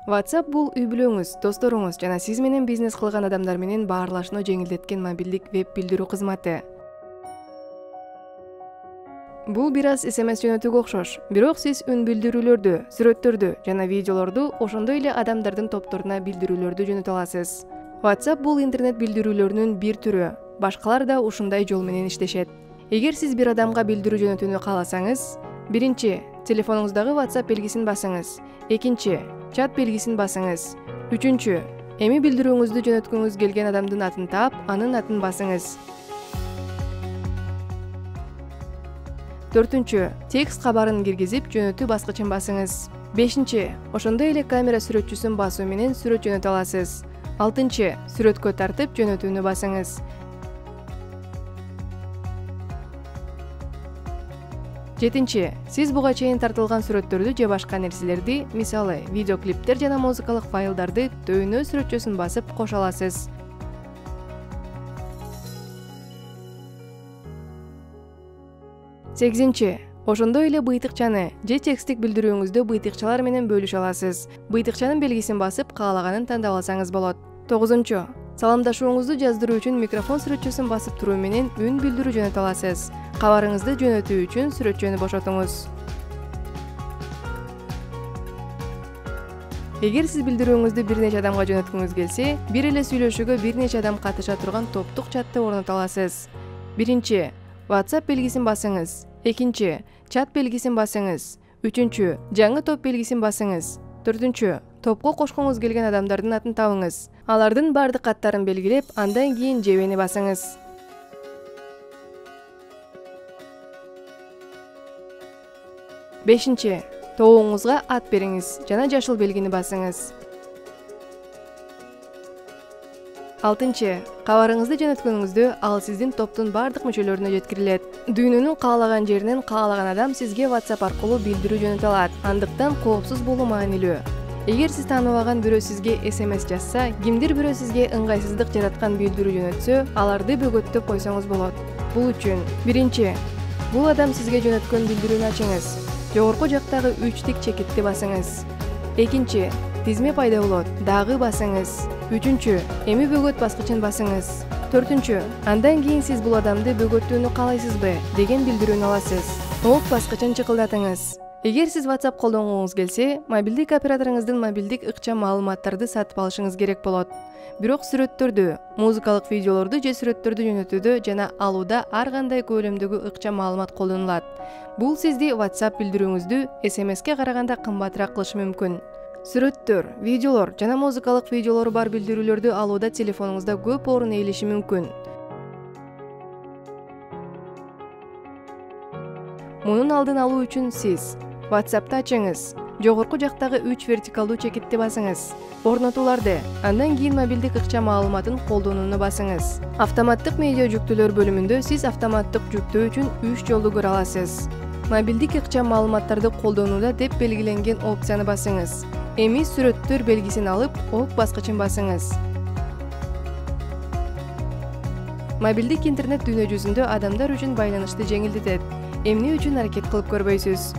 WhatsApp бул үй бүлөңүз, досторуңуз жана сиз менен бизнес кылган адамдар менен баарлашууну жеңилдеткен мобилдик веб билдирүү кызматы. Бул бир аз SMS жөнөтүүгө окшош, бирок сиз үн билдирүүлөрдү, сүрөттөрдү жана видеолорду ошондой эле адамдардын топторуна билдирүүлөрдү жөнөтө аласыз. WhatsApp бул интернет билдирүүлөрүнүн бир түрү. Башкалар да ушундай жол менен иштешет. Эгер сиз бир адамга билдирүү жөнөтүүнү кааласаңыз, биринчи телефонуңуздагы WhatsApp белгисин басыңыз. Экинчи чат белгисин басыңыз. Үчүнчү эми билдирүүңүздү жөнөткүңүз келген адамдын атын таап, анын атын басыңыз. Төртүнчү текст кабарын киргизип, жөнөтүү баскычын басыңыз. Бешинчи ошондой эле камера сүрөтчүсүн басуу менен сүрөт жөнөтө аласыз. Алтынчы сүрөткө тартып, жөнөтүүнү басыңыз. Жетинчи сиз буга чейин тартылган сүрөттөрдү же башка нерселерди, мисалы, видеоклиптер жана музыкалык файлдарды төйнө сүрөтчөсүн басып кошо аласыз. Сегизинчи ошондой эле быйтыкчаны же текстик билдирүүңүздү быйтыкчалар менен бөлүшө аласыз. Быйтыкчанын белгисин басып, каалаганын тандап алсаңыз болот. Тогузунчу саламдашууңузду жаздыруу үчүн микрофон сүрөтчөсүн басып туруу менен үн билдирүү жөнөтө аласыз. Кабарыңызды жөнөтүү үчүн сүрөтчөнү бошотуңуз. Эгер сиз билдирүүңүздү бир нече адамга жөнөткүңүз келсе, бир эле сүйлөшүүгө бир нече адам катыша турган топтук чатты орното аласыз. Биринчи WhatsApp белгисин басыңыз. Экинчи чат белгисин басыңыз. Үчүнчү жаңы топ белгисин басыңыз. Төртүнчү топко кошкуңуз келген адамдардын атын табыңыз. Алардын бардык аттарын белгилеп, андан кийин жебени басыңыз. Бешинчи тобуңузга ат бериңиз жана жашыл белгини басыңыз. Алтынчы кабарыңызды жөнөткөнүңүздө ал сиздин топтун бардык мүчөлөрүнө жеткирилет. Дүйнөнүн каалаган жеринен каалаган адам сизге WhatsApp аркылуу билдирүү жөнөтө алат. Андыктан коопсуз болуу маанилүү. Эгер сиз тааныбаган бирөө сизге SMS жазса, кимдир бирөө сизге ыңгайсыздык жараткан билдирүү жөнөтсө, аларды бөгөттөп койсоңуз болот. Бул үчүн биринчи бул адам сизге жөнөткөн билдирүүнү ачыңыз. Жогорку жактагы 3 тик чекитти басыңыз. Экинчи тизме пайда болот, дагы басыңыз. Үчүнчү эми бөгөт баскычын басыңыз. Төртүнчү андан кийин сиз бул адамды бөгөттүүнү каалайсызбы деген билдирүүнү аласыз. Ок баскычын чыкылдатыңыз. Эгер сиз WhatsApp колдонгуңуз келсе, мобилдик операторуңуздун мобилдик ыкчам маалыматтарды сатып алышыңыз керек болот. Бирок сүрөттөрдү, музыкалык видеолорду же сүрөттөрдү жөнөтүүдө жана алууда ар кандай көлөмдөгү ыкчам маалымат колдонулат. Бул сизди WhatsApp билдирүүңүздү SMS-ке караганда кымбатыраак кылышы мүмкүн. Сүрөттөр, видеолор жана музыкалык видеолору бар билдирүүлөрдү алууда телефонуңузда көп орун ээлиши мүмкүн. Мунун алдын алуу үчүн сиз WhatsApp'ты ачыңыз. Жогорку жактагы 3 вертикалдуу чекитти басыңыз. Орнотууларды, андан кийин мобилдик ыкчам маалыматын колдонууну басыңыз. Автоматтык медиа жүктөөлөр бөлүмүндө сиз автоматтык жүктөө үчүн 3 жолду көрө аласыз. Мобилдик ыкчам маалыматтарды колдонууда деп белгиленген опцияны басыңыз. Эми сүрөттөр белгисин алып, ок баскычын басыңыз. Мобилдик интернет дүйнө жүзүндө адамдар үчүн байланышты жеңилдетет. Эмне үчүн аракет кылып көрбөйсүз?